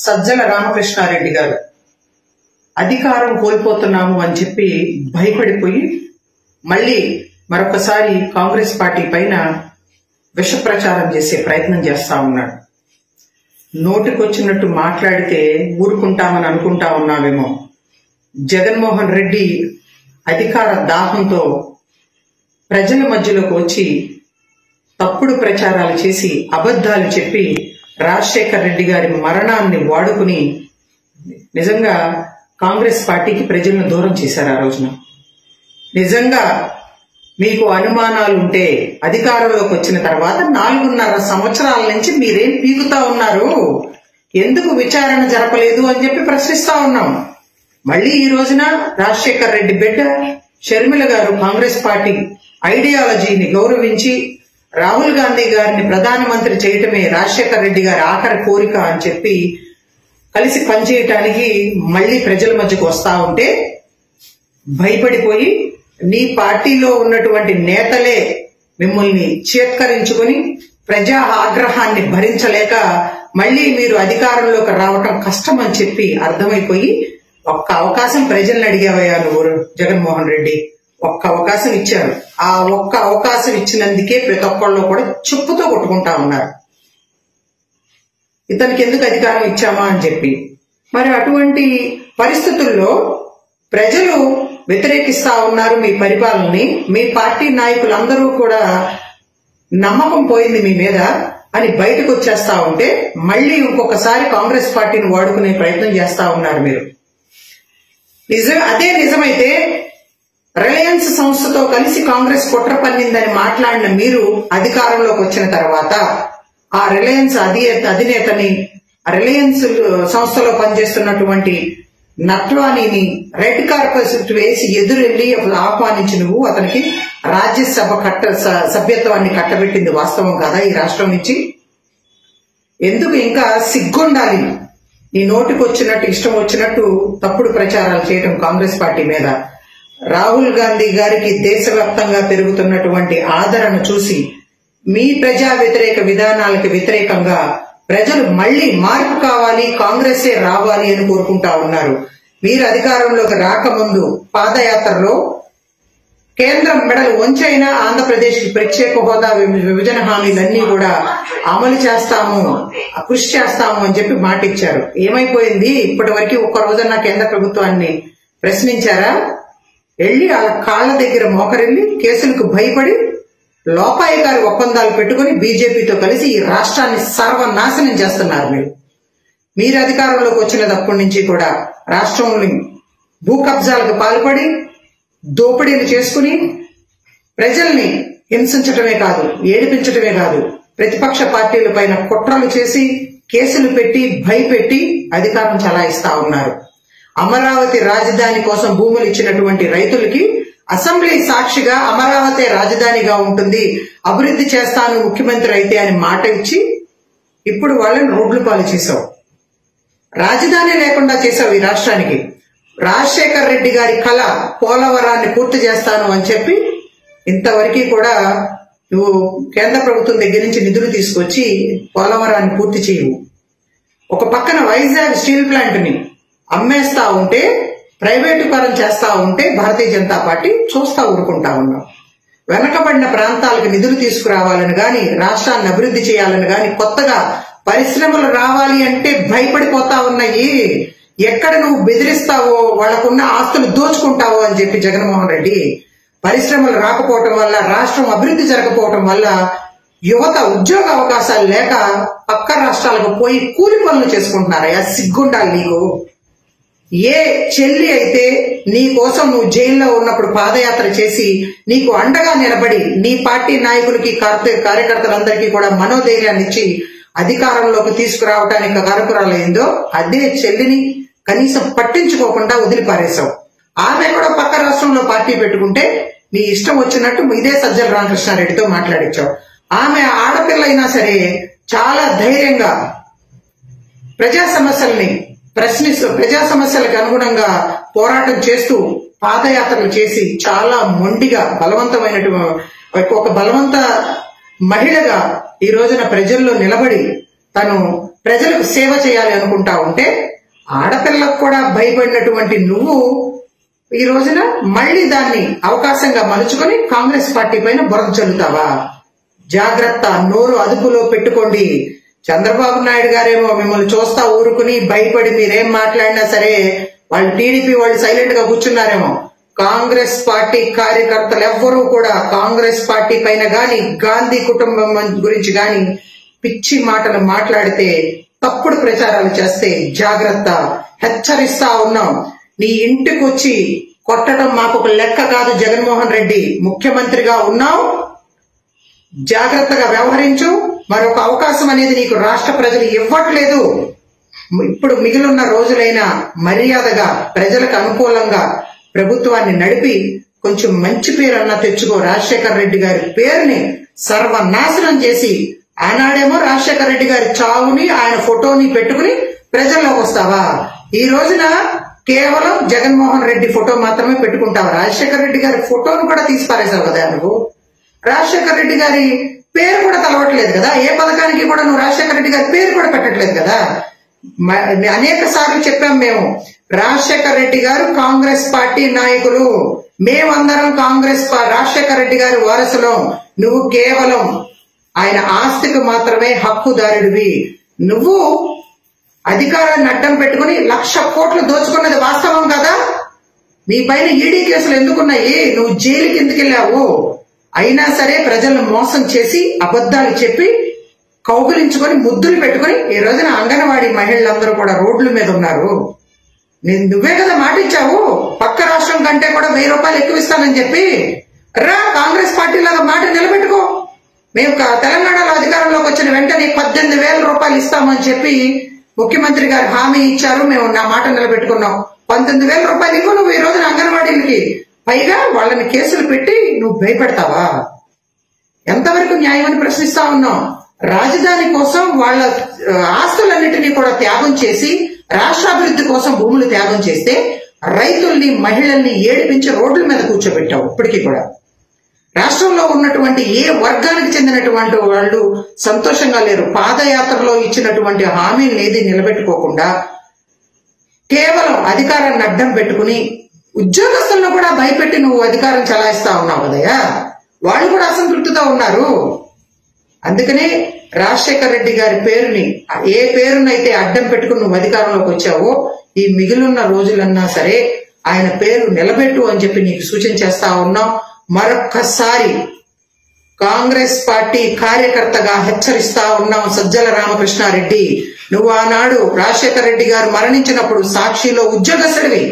సజ్జల రామకృష్ణారెడ్డి గారు అధికారం కోల్పోతున్నాము అని చెప్పి భయపడిపోయి మళ్ళీ మరొకసారి కాంగ్రెస్ పార్టీ పైన విష ప్రచారం చేసే ప్రయత్నం చేస్తా ఉన్నాడు. నోటికొచ్చినట్టు మాట్లాడితే ఊరుకుంటామని అనుకుంటా ఉన్నామేమో. జగన్మోహన్ రెడ్డి అధికార దాహంతో ప్రజల మధ్యలోకి వచ్చి తప్పుడు ప్రచారాలు చేసి అబద్ధాలు చెప్పి రాజశేఖర్ రెడ్డి గారి మరణాన్ని వాడుకుని నిజంగా కాంగ్రెస్ పార్టీకి ప్రజలను దూరం చేశారు. ఆ రోజున నిజంగా మీకు అనుమానాలు ఉంటే అధికారంలోకి వచ్చిన తర్వాత 4.5 సంవత్సరాల నుంచి మీరేం పీకుతా ఉన్నారు, ఎందుకు విచారణ జరపలేదు అని చెప్పి ప్రశ్నిస్తా ఉన్నాం. మళ్ళీ ఈ రోజున రాజశేఖర్ రెడ్డి బిడ్డ షర్మిల గారు కాంగ్రెస్ పార్టీ ఐడియాలజీని గౌరవించి రాహుల్ గాంధీ గారిని ప్రధానమంత్రి చేయటమే రాజశేఖర్ రెడ్డి గారి ఆఖరి కోరిక అని చెప్పి కలిసి పనిచేయటానికి మళ్లీ ప్రజల మధ్యకు వస్తా ఉంటే భయపడిపోయి నీ పార్టీలో ఉన్నటువంటి నేతలే మిమ్మల్ని చేత్కరించుకుని ప్రజా ఆగ్రహాన్ని భరించలేక మళ్లీ మీరు అధికారంలోకి రావటం కష్టం అని చెప్పి అర్థమైపోయి ఒక్క అవకాశం ప్రజల్ని అడిగావయ్యా నువ్వు జగన్మోహన్ రెడ్డి, ఒక్క అవకాశం ఇచ్చారు. ఆ ఒక్క అవకాశం ఇచ్చినందుకే ప్రతి ఒక్కళ్ళు కూడా చెప్పుతో కొట్టుకుంటా ఉన్నారు, ఇతనికి ఎందుకు అధికారం ఇచ్చామా అని చెప్పి. మరి అటువంటి పరిస్థితుల్లో ప్రజలు వ్యతిరేకిస్తా ఉన్నారు మీ పరిపాలనని. మీ పార్టీ నాయకులందరూ కూడా నమ్మకం పోయింది మీ మీద అని బయటకు వచ్చేస్తా ఉంటే మళ్లీ ఇంకొకసారి కాంగ్రెస్ పార్టీని వాడుకునే ప్రయత్నం చేస్తా ఉన్నారు మీరు. అదే నిజమైతే రిలయన్స్ సంస్థతో కలిసి కాంగ్రెస్ కుట్ర పన్నిందని మాట్లాడిన మీరు అధికారంలోకి వచ్చిన తర్వాత ఆ రిలయన్స్ అధినేతని రిలయన్స్ సంస్థలో పనిచేస్తున్నటువంటి నట్వానీని రెడ్ కార్పెట్ వేసి ఎదురెళ్లి ఆహ్వానించి నువ్వు అతనికి రాజ్యసభ సభ్యత్వాన్ని కట్టబెట్టింది వాస్తవం కాదా ఈ రాష్ట్రం నుంచి? ఎందుకు ఇంకా సిగ్గుండాలి నీ నోటికి వచ్చినట్టు ఇష్టం వచ్చినట్టు తప్పుడు ప్రచారాలు చేయటం కాంగ్రెస్ పార్టీ మీద? రాహుల్ గాంధీ గారికి దేశవ్యాప్తంగా పెరుగుతున్నటువంటి ఆదరణ చూసి మీ ప్రజా వ్యతిరేక విధానాలకు వ్యతిరేకంగా ప్రజలు మళ్లీ మార్పు కావాలి, కాంగ్రెసే రావాలి అని కోరుకుంటా ఉన్నారు. మీరు అధికారంలోకి రాకముందు పాదయాత్రలో కేంద్రం మెడలు వంచైనా ఆంధ్రప్రదేశ్ కి ప్రత్యేక హోదా విభజన హామీలన్నీ కూడా అమలు చేస్తాము, కృషి చేస్తాము అని చెప్పి మాట ఇచ్చారు. ఏమైపోయింది? ఇప్పటి వరకు ఒక్క రోజన్నా కేంద్ర ప్రభుత్వాన్ని ప్రశ్నించారా? వెళ్లి ఆ కాళ్ల దగ్గర మోకరెళ్లి కేసులకు భయపడి లోపాయకారి ఒప్పందాలు పెట్టుకుని బీజేపీతో కలిసి ఈ రాష్ట్రాన్ని సర్వనాశనం చేస్తున్నారు. మీరు అధికారంలోకి వచ్చినప్పటి నుంచి కూడా రాష్ట్రంలో భూ కబ్జాలకు పాల్పడి దోపిడీలు చేసుకుని ప్రజల్ని హింసించటమే కాదు, ఏడిపించటమే కాదు, ప్రతిపక్ష పార్టీల పైన కుట్రలు చేసి కేసులు పెట్టి భయపెట్టి అధికారం చలాయిస్తా ఉన్నారు. అమరావతి రాజధాని కోసం భూములు ఇచ్చినటువంటి రైతులకి అసెంబ్లీ సాక్షిగా అమరావతి రాజధానిగా ఉంటుంది, అభివృద్ధి చేస్తాను ముఖ్యమంత్రి అయితే అని మాట ఇచ్చి ఇప్పుడు వాళ్ళని రోడ్లు పాలు చేశావు, రాజధాని లేకుండా చేశావు ఈ రాష్ట్రానికి. రాజశేఖర్ రెడ్డి గారి కళ పోలవరాన్ని పూర్తి చేస్తాను అని చెప్పి ఇంతవరకు కూడా నువ్వు కేంద్ర ప్రభుత్వం దగ్గర నుంచి నిధులు తీసుకొచ్చి పోలవరాన్ని పూర్తి చేయవు. ఒక పక్కన వైజాగ్ స్టీల్ ప్లాంట్ ని అమ్మేస్తా ఉంటే, ప్రైవేటీకరణ చేస్తా ఉంటే భారతీయ జనతా పార్టీ చూస్తా ఊరుకుంటా ఉన్నాం. వెనకబడిన ప్రాంతాలకు నిధులు తీసుకురావాలని గాని, రాష్ట్రాన్ని అభివృద్ధి చేయాలని గాని, కొత్తగా పరిశ్రమలు రావాలి అంటే భయపడిపోతా ఉన్నాయి. ఎక్కడ నువ్వు బెదిరిస్తావో వాళ్లకున్న ఆస్తులు దోచుకుంటావో అని చెప్పి జగన్మోహన్ రెడ్డి పరిశ్రమలు రాకపోవటం వల్ల, రాష్ట్రం అభివృద్ధి జరగకపోవటం వల్ల యువత ఉద్యోగ అవకాశాలు లేక పక్క రాష్ట్రాలకు పోయి కూలి పనులు చేసుకుంటున్నారయ్యా. సిగ్గుండాలి నీకు. ఏ చెల్లి అయితే నీ కోసం నువ్వు జైల్లో ఉన్నప్పుడు పాదయాత్ర చేసి నీకు అండగా నిలబడి నీ పార్టీ నాయకులకి కార్యకర్తలందరికీ కూడా మనోధైర్యాన్ని ఇచ్చి అధికారంలోకి తీసుకురావడానికి కారకురాలైందో అదే చెల్లిని కనీసం పట్టించుకోకుండా వదిలిపారేశావు. ఆమె కూడా పక్క రాష్ట్రంలో పార్టీ పెట్టుకుంటే నీ ఇష్టం వచ్చినట్టు ఇదే సజ్జల రామకృష్ణారెడ్డితో మాట్లాడించావు. ఆమె ఆడపిల్ల అయినా సరే చాలా ధైర్యంగా ప్రజా సమస్యలకు అనుగుణంగా పోరాటం చేస్తూ పాదయాత్రలు చేసి చాలా మొండిగా ఒక బలవంత మహిళగా ఈ రోజున ప్రజల్లో నిలబడి తను ప్రజలకు సేవ చేయాలి అనుకుంటా ఉంటే ఆడపిల్లకు కూడా భయపడినటువంటి నువ్వు ఈ రోజున మళ్ళీ దాన్ని అవకాశంగా మలుచుకొని కాంగ్రెస్ పార్టీ పైన బురద చల్లుతావా? జాగ్రత్త, నోరు అదుపులో పెట్టుకోండి. చంద్రబాబు నాయుడు గారేమో మిమ్మల్ని చూస్తా ఊరుకుని భయపడి మీరేం మాట్లాడినా సరే వాళ్ళు టీడీపీ వాళ్ళు సైలెంట్ గా కూర్చున్నారేమో. కాంగ్రెస్ పార్టీ కార్యకర్తలు ఎవ్వరూ కూడా కాంగ్రెస్ పార్టీ పైన గాని గాంధీ కుటుంబం గురించి గాని పిచ్చి మాటలు మాట్లాడితే, తప్పుడు ప్రచారాలు చేస్తే జాగ్రత్త, హెచ్చరిస్తా ఉన్నాం. నీ ఇంటికి వచ్చి కొట్టడం మాకు ఒక లెక్క కాదు. జగన్మోహన్ రెడ్డి ముఖ్యమంత్రిగా ఉన్నావు, జాగ్రత్తగా వ్యవహరించు. మరొక అవకాశం అనేది నీకు రాష్ట్ర ప్రజలు ఇవ్వట్లేదు. ఇప్పుడు మిగిలిన రోజులైనా మర్యాదగా ప్రజలకు అనుకూలంగా ప్రభుత్వాన్ని నడిపి కొంచెం మంచి పేరన్నా తెచ్చుకో. రాజశేఖర రెడ్డి గారి పేరుని సర్వనాశనం చేసి ఆనాడేమో రాజశేఖర రెడ్డి గారి చావుని ఆయన ఫోటోని పెట్టుకుని ప్రజల్లోకి వస్తావా? ఈ రోజున కేవలం జగన్మోహన్ రెడ్డి ఫోటో మాత్రమే పెట్టుకుంటావా? రాజశేఖర రెడ్డి గారి ఫోటోను కూడా తీసి పారేశావు కదా నువ్వు. రాజశేఖర రెడ్డి గారి పేరు కూడా తలవట్లేదు కదా. ఏ పథకానికి కూడా నువ్వు రాజశేఖర రెడ్డి గారి పేరు కూడా పెట్టట్లేదు కదా. అనేక సార్లు చెప్పాం మేము, రాజశేఖర రెడ్డి గారు కాంగ్రెస్ పార్టీ నాయకులు, మేమందరం రాజశేఖర రెడ్డి గారి వారసులం. నువ్వు కేవలం ఆయన ఆస్తికి మాత్రమే హక్కుదారుడివి. నువ్వు అధికారాన్ని అడ్డం పెట్టుకుని 1,00,000 కోట్లు దోచుకున్నది వాస్తవం కదా. నీ పైన ఈడీ కేసులు ఎందుకున్నాయి? నువ్వు జైలుకి ఎందుకు వెళ్ళావు? అయినా సరే ప్రజలను మోసం చేసి అబద్ధాలు చెప్పి కౌగిలించుకొని ముద్దులు పెట్టుకుని ఈ రోజున అంగన్వాడీ మహిళలందరూ కూడా రోడ్ల మీద ఉన్నారు. నువ్వే కదా మాట ఇచ్చావు, పక్క రాష్ట్రం కంటే కూడా 1000 రూపాయలు ఎక్కువ ఇస్తానని చెప్పి. రా, కాంగ్రెస్ పార్టీలాగా మాట నిలబెట్టుకో. మేము తెలంగాణలో అధికారంలోకి వచ్చిన వెంటనే 18,000 రూపాయలు ఇస్తామని చెప్పి ముఖ్యమంత్రి గారు హామీ ఇచ్చారు. మేము నా మాట నిలబెట్టుకున్నాం. 19,000 రూపాయలు ఇవ్వు నువ్వు ఈ రోజున అంగన్వాడీలకి. పైగా వాళ్ళని కేసులు పెట్టి నువ్వు భయపెడతావా? ఎంతవరకు న్యాయం అని ప్రశ్నిస్తా ఉన్నాం. రాజధాని కోసం వాళ్ళ ఆస్తులన్నిటినీ కూడా త్యాగం చేసి రాష్ట్రాభివృద్ధి కోసం భూములు త్యాగం చేస్తే రైతుల్ని మహిళల్ని ఏడిపించి రోడ్ల మీద కూర్చోబెట్టావు. ఇప్పటికీ కూడా రాష్ట్రంలో ఉన్నటువంటి ఏ వర్గానికి చెందినటువంటి వాళ్ళు సంతోషంగా లేరు. పాదయాత్రలో ఇచ్చినటువంటి హామీని ఏది నిలబెట్టుకోకుండా కేవలం అధికారాన్ని అడ్డం పెట్టుకుని ఉద్యోగస్తులను కూడా భయపెట్టి నువ్వు అధికారం చలాయిస్తా ఉన్నావు కదయ్యా. వాళ్ళు కూడా అసంతృప్తితో ఉన్నారు. అందుకనే రాజశేఖర రెడ్డి గారి పేరుని, ఏ పేరునైతే అడ్డం పెట్టుకుని నువ్వు అధికారంలోకి వచ్చావో ఈ మిగిలిన రోజులన్నా సరే ఆయన పేరు నిలబెట్టు అని చెప్పి నీకు సూచన చేస్తా ఉన్నాం. మరొక్కసారి కాంగ్రెస్ పార్టీ కార్యకర్తగా హెచ్చరిస్తా ఉన్నాం. సజ్జల రామకృష్ణారెడ్డి, నువ్వు ఆనాడు రాజశేఖర రెడ్డి గారు మరణించినప్పుడు సాక్షిలో ఉద్యోగస్తుడివి.